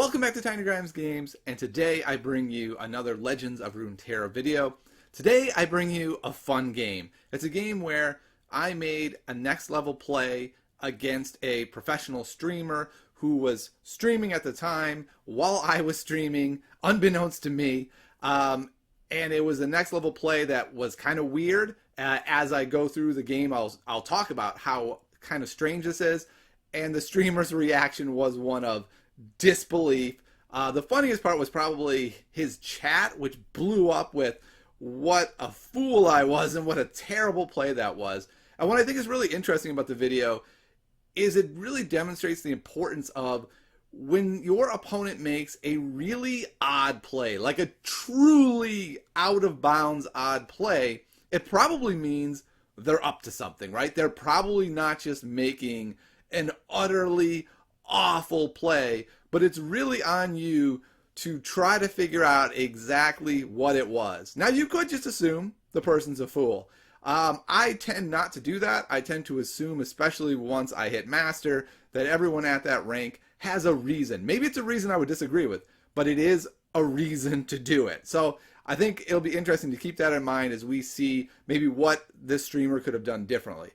Welcome back to Tiny Grimes Games, and today I bring you another Legends of Runeterra video. Today I bring you a fun game. It's a game where I made a next level play against a professional streamer who was streaming at the time while I was streaming, unbeknownst to me. And it was a next level play that was kind of weird. As I go through the game, I'll talk about how kind of strange this is. And the streamer's reaction was one of disbelief. The funniest part was probably his chat, which blew up with what a fool I was and what a terrible play that was. And what I think is really interesting about the video is it really demonstrates the importance of when your opponent makes a really odd play, like a truly out of bounds odd play, it probably means they're up to something, right? They're probably not just making an utterly awful play, but it's really on you to try to figure out exactly what it was. Now, you could just assume the person's a fool. I tend not to do that. I tend to assume, especially once I hit master, that everyone at that rank has a reason. Maybe it's a reason I would disagree with, but it is a reason to do it. So I think it'll be interesting to keep that in mind as we see maybe what this streamer could have done differently.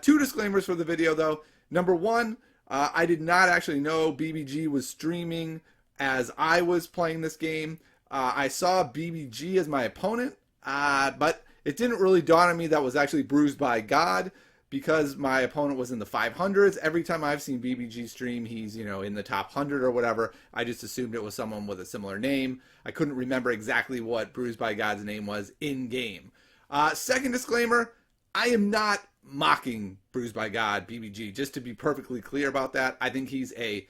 Two disclaimers for the video, though. Number one, I did not actually know BBG was streaming as I was playing this game. I saw BBG as my opponent, but it didn't really dawn on me that was actually Bruised by God, because my opponent was in the 500s. Every time I've seen BBG stream, he's, in the top 100 or whatever. I just assumed it was someone with a similar name. I couldn't remember exactly what Bruised by God's name was in game. Second disclaimer, I am not mocking Bruised by God, BBG, just to be perfectly clear about that. I think he's a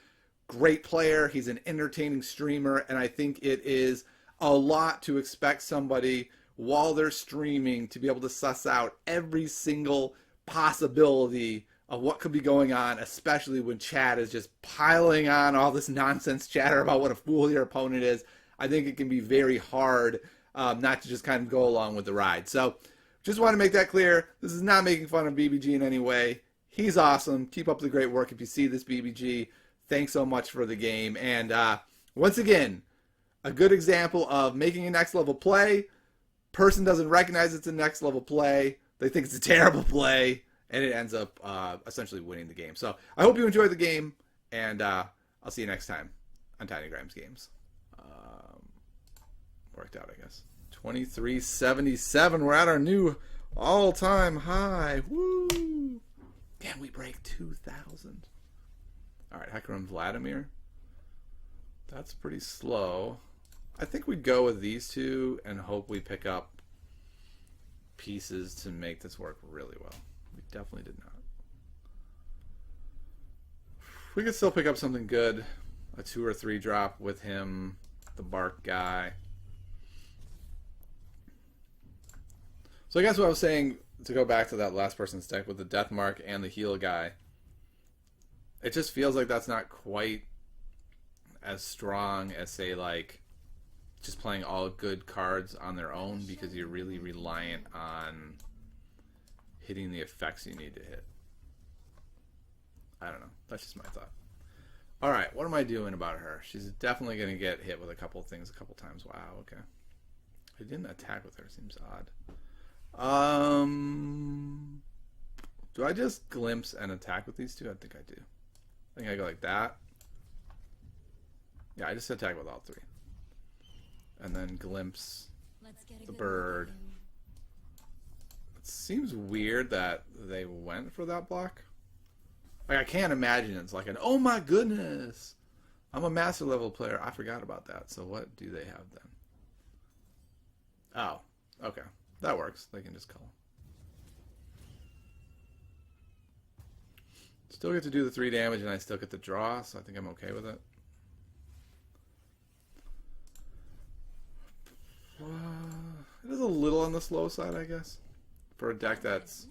great player. He's an entertaining streamer, and I think it is a lot to expect somebody while they're streaming to be able to suss out every single possibility of what could be going on, especially when chat is just piling on all this nonsense chatter about what a fool your opponent is. I think it can be very hard not to just kind of go along with the ride. So just want to make that clear. This is not making fun of BBG in any way. He's awesome. Keep up the great work if you see this, BBG. Thanks so much for the game. And once again, a good example of making a next level play. Person doesn't recognize it's a next level play. They think it's a terrible play, and it ends up essentially winning the game. So I hope you enjoyed the game, and I'll see you next time on Tiny Grimes Games. Worked out, I guess. 2377. We're at our new all-time high. Woo! Can we break 2,000? All right, Hacker and Vladimir. That's pretty slow. I think we'd go with these two and hope we pick up pieces to make this work really well. We definitely did not. We could still pick up something good. A 2 or 3 drop with him, the Bark guy. So I guess what I was saying, to go back to that last person's deck with the Death Mark and the Heal guy, it just feels like that's not quite as strong as, say, like just playing all good cards on their own, because you're really reliant on hitting the effects you need to hit. I don't know. That's just my thought. All right, what am I doing about her? She's definitely going to get hit with a couple of things a couple times. Wow, okay. I didn't attack with her. Seems odd. Do I just glimpse and attack with these two? I think I do. I think I go like that. Yeah, I just attack with all three. And then glimpse the bird. It seems weird that they went for that block. Like, I can't imagine it's like an, oh my goodness, I'm a master level player. I forgot about that. So what do they have then? Oh, okay. That works. They can just call. Still get to do the 3 damage, and I still get the draw, so I think I'm okay with it. It is a little on the slow side, I guess, for a deck that's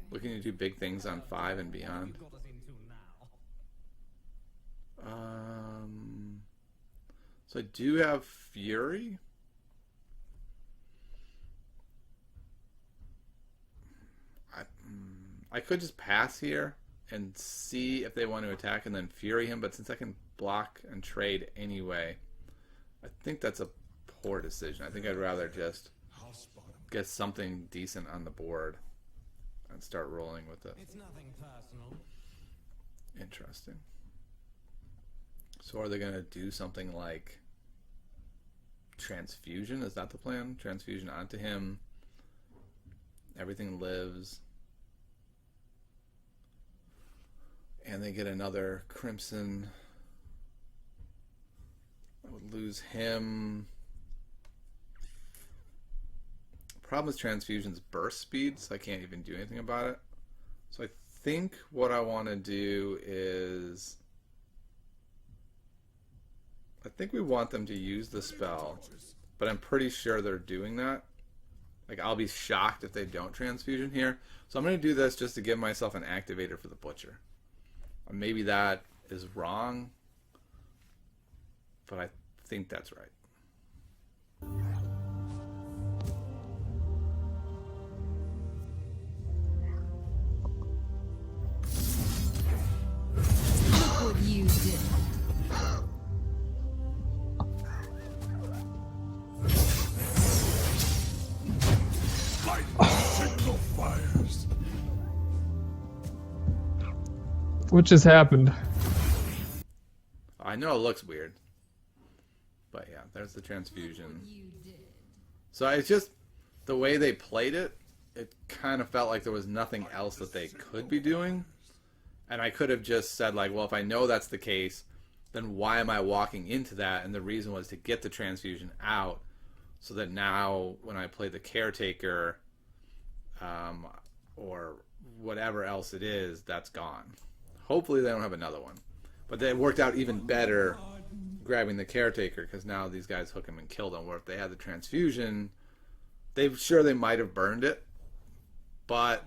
looking to do big things on 5 and beyond. So I do have Fury. I could just pass here and see if they want to attack and then Fury him, but since I can block and trade anyway. I think that's a poor decision. I think I'd rather just get something decent on the board and start rolling with it. It's nothing personal. Interesting. So are they going to do something like transfusion? Is that the plan? Transfusion onto him. Everything lives. And they get another Crimson. I would lose him. Problem is transfusion's burst speed, so I can't even do anything about it. So I think what I want to do is, I think we want them to use the spell, but I'm pretty sure they're doing that. Like, I'll be shocked if they don't transfusion here. So I'm going to do this just to give myself an activator for the Butcher. Maybe that is wrong, but I think that's right. Look what you did. Signal fires. What just happened? I know it looks weird, but yeah, there's the transfusion. So it's just the way they played it, it kind of felt like there was nothing else that they could be doing. And I could have just said, like, well, if I know that's the case, then why am I walking into that? And the reason was to get the transfusion out so that now when I play the Caretaker or whatever else it is, that's gone. Hopefully they don't have another one. But it worked out even better grabbing the Caretaker, because now these guys hook him and kill him. Where if they had the transfusion, they might have burned it. But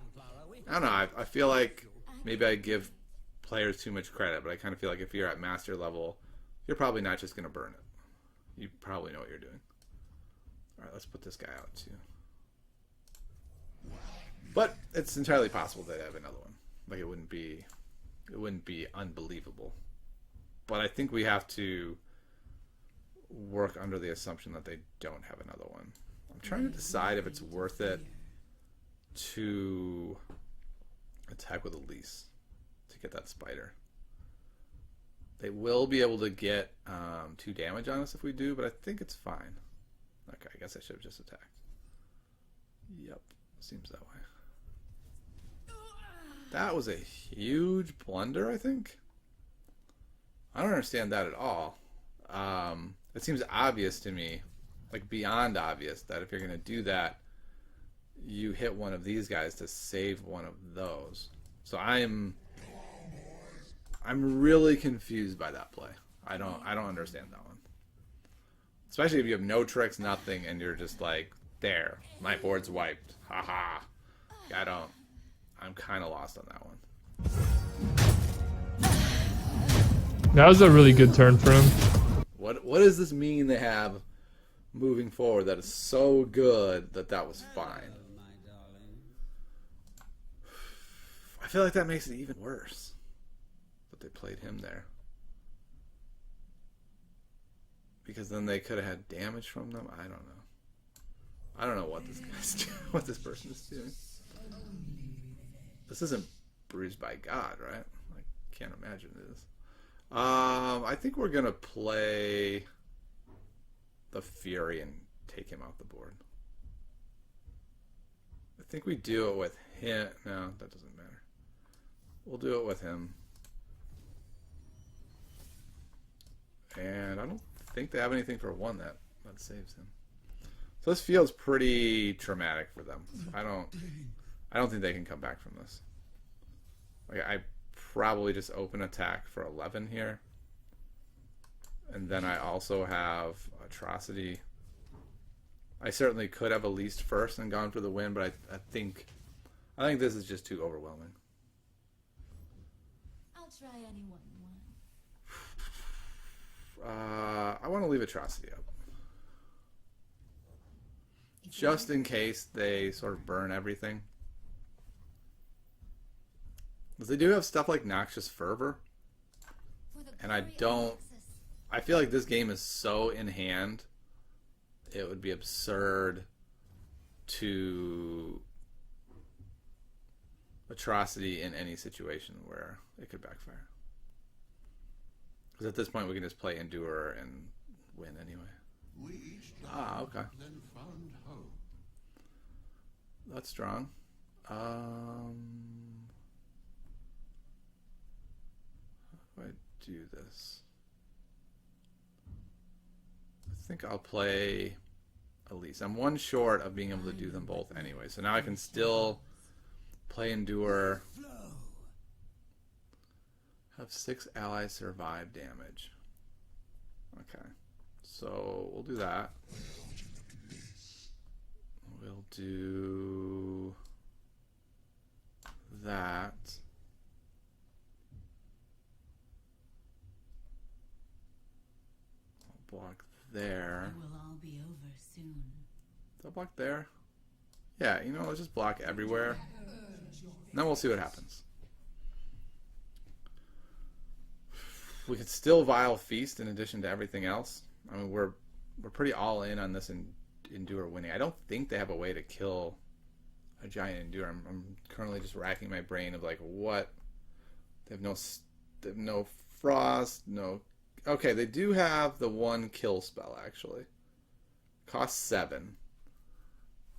I don't know. I feel like maybe I give players too much credit, but I kind of feel like if you're at master level, you're probably not just going to burn it. You probably know what you're doing. All right, let's put this guy out too. But it's entirely possible they have another one. Like, it wouldn't be unbelievable. But I think we have to work under the assumption that they don't have another one. I'm trying to decide if it's worth it to attack with Elise to get that spider. They will be able to get 2 damage on us if we do, but I think it's fine. Okay, I guess I should have just attacked. Yep, seems that way. That was a huge blunder, I think. I don't understand that at all. It seems obvious to me, like beyond obvious, that if you're going to do that, you hit one of these guys to save one of those. So I'm really confused by that play. I don't understand that one. Especially if you have no tricks, nothing, and you're just like, there, my board's wiped. Haha. I'm kind of lost on that one. That was a really good turn for him. What does this mean they have moving forward that is so good that was fine? I feel like that makes it even worse. But they played him there. Because then they could have had damage from them. I don't know. I don't know what this guy's doing, what this person is doing. This isn't Bruised by God, right? I can't imagine it is. I think we're gonna play the Fury and take him off the board. I think we do it with him. No, that doesn't matter. We'll do it with him. And I don't think they have anything for 1 that saves him. So this feels pretty traumatic for them. I don't think they can come back from this. Like, I probably just open attack for 11 here. And then I also have Atrocity. I certainly could have Elise first and gone for the win, but I think this is just too overwhelming. I'll try anyone. I want to leave Atrocity up. Just in case they sort of burn everything. Because they do have stuff like Noxious Fervor. And I feel like this game is so in hand, it would be absurd to atrocity in any situation where it could backfire. Because at this point we can just play Endure and win anyway. We each Okay. then found home. That's strong. How do I do this? I think I'll play Elise. I'm one short of being able to do them both anyway. So now I can still play Endure. Have 6 allies survive damage. Okay. So we'll do that. We'll do that. I'll block there. It will all be over soon. Did I block there? Yeah, you know, let's just block everywhere. And then we'll see what happens. We could still Vile Feast in addition to everything else. I mean, we're pretty all in on this Endure winning. I don't think they have a way to kill a giant Endure. I'm currently just racking my brain of like what. They have no frost, no. Okay, they do have the one kill spell actually. Costs 7,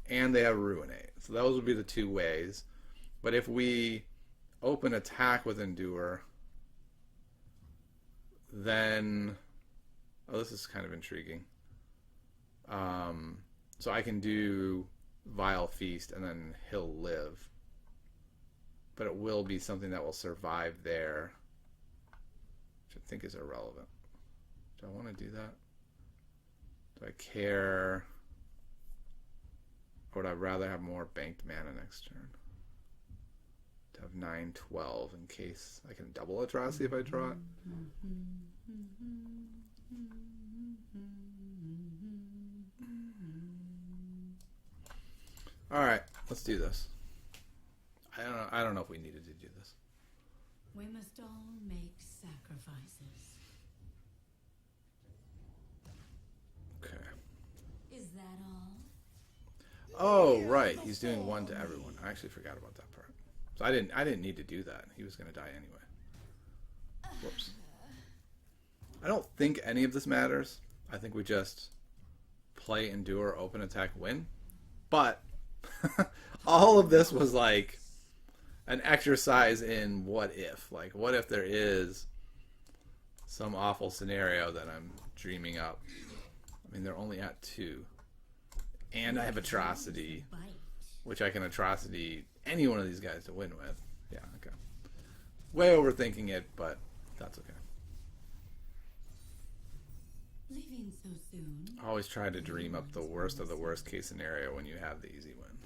and they have Ruinate. So those would be the 2 ways. But if we open attack with Endure, then this is kind of intriguing. So I can do Vile Feast and then he'll live, but it will be something that will survive there, which I think is irrelevant. Do I want to do that? Do I care, or would I rather have more banked mana next turn? To have 9/12 in case I can double Atrocity if I draw it. Alright, let's do this. I don't know if we needed to do this. We must all make sacrifices. Okay. Is that all? Oh, right. He's doing 1 to everyone. I actually forgot about that part. So I didn't need to do that. He was going to die anyway. Whoops. I don't think any of this matters. I think we just play Endure, open attack, win. But all of this was like an exercise in what if. Like, what if there is some awful scenario that I'm dreaming up? I mean, they're only at 2. And I have Atrocity, which I can Atrocity any one of these guys to win with. Yeah, okay. Way overthinking it, but that's okay. Leaving so soon. Always try to dream up the worst of the worst case scenario when you have the easy win.